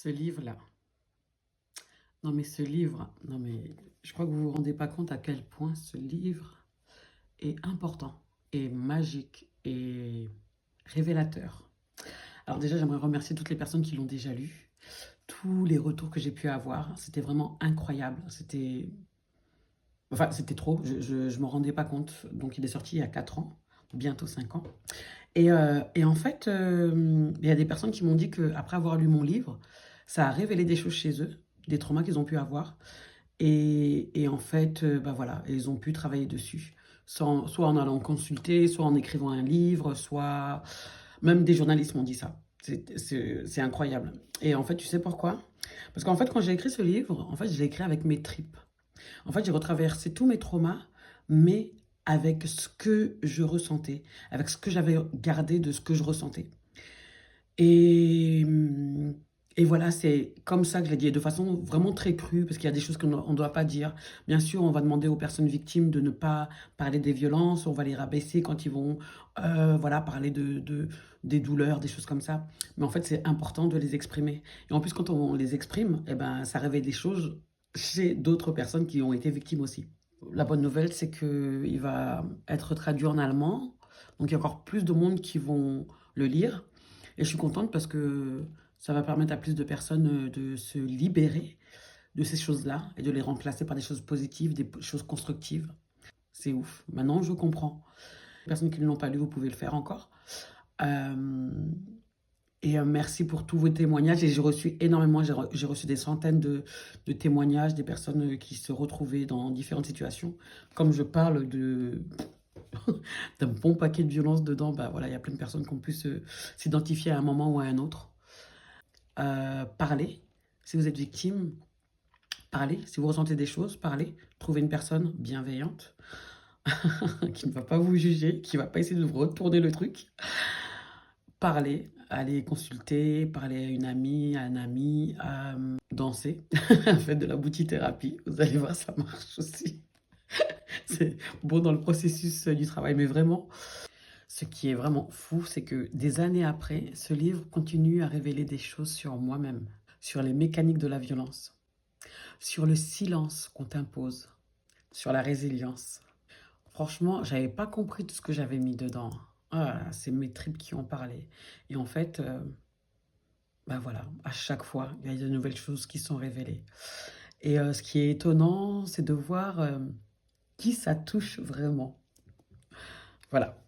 Ce livre-là, non mais ce livre, non mais je crois que vous vous rendez pas compte à quel point ce livre est important, et magique, et révélateur. Alors déjà, j'aimerais remercier toutes les personnes qui l'ont déjà lu. Tous les retours que j'ai pu avoir, c'était vraiment incroyable. C'était trop, je m'en rendais pas compte. Donc il est sorti il y a 4 ans, bientôt 5 ans. Et en fait, il y a des personnes qui m'ont dit qu'après avoir lu mon livre, ça a révélé des choses chez eux, des traumas qu'ils ont pu avoir. Et en fait, bah voilà, ils ont pu travailler dessus. Soit en allant consulter, soit en écrivant un livre, soit... Même des journalistes m'ont dit ça. C'est incroyable. Et en fait, tu sais pourquoi? Parce qu'en fait, quand j'ai écrit ce livre, en fait, je l'ai écrit avec mes tripes. En fait, j'ai retraversé tous mes traumas, mais avec ce que je ressentais, avec ce que j'avais gardé de ce que je ressentais. Et, et voilà, c'est comme ça que je l'ai dit, de façon vraiment très crue, parce qu'il y a des choses qu'on ne doit pas dire. Bien sûr, on va demander aux personnes victimes de ne pas parler des violences, on va les rabaisser quand ils vont voilà, parler des douleurs, des choses comme ça. Mais en fait, c'est important de les exprimer. Et en plus, quand on les exprime, eh ben, ça révèle des choses chez d'autres personnes qui ont été victimes aussi. La bonne nouvelle, c'est qu'il va être traduit en allemand. Donc, il y a encore plus de monde qui vont le lire. Et je suis contente parce que ça va permettre à plus de personnes de se libérer de ces choses-là et de les remplacer par des choses positives, des choses constructives. C'est ouf. Maintenant, je comprends. Les personnes qui ne l'ont pas lu, vous pouvez le faire encore. Euh, Merci pour tous vos témoignages. Et j'ai reçu énormément, j'ai reçu des centaines de témoignages des personnes qui se retrouvaient dans différentes situations. Comme je parle d'un bon paquet de violences dedans, bah voilà, il y a plein de personnes qui ont pu s'identifier à un moment ou à un autre. Parlez. Si vous êtes victime, parlez. Si vous ressentez des choses, parlez. Trouvez une personne bienveillante qui ne va pas vous juger, qui ne va pas essayer de vous retourner le truc. Parlez, allez consulter, parler à une amie, à un ami, danser, faites de la boutique-thérapie. Vous allez voir, ça marche aussi. C'est bon dans le processus du travail, mais vraiment, ce qui est vraiment fou, c'est que des années après, ce livre continue à révéler des choses sur moi-même, sur les mécaniques de la violence, sur le silence qu'on t'impose, sur la résilience. Franchement, j'avais pas compris tout ce que j'avais mis dedans. Ah, c'est mes tripes qui ont parlé. Et en fait, bah voilà, à chaque fois, il y a de nouvelles choses qui sont révélées. Et ce qui est étonnant, c'est de voir qui ça touche vraiment. Voilà.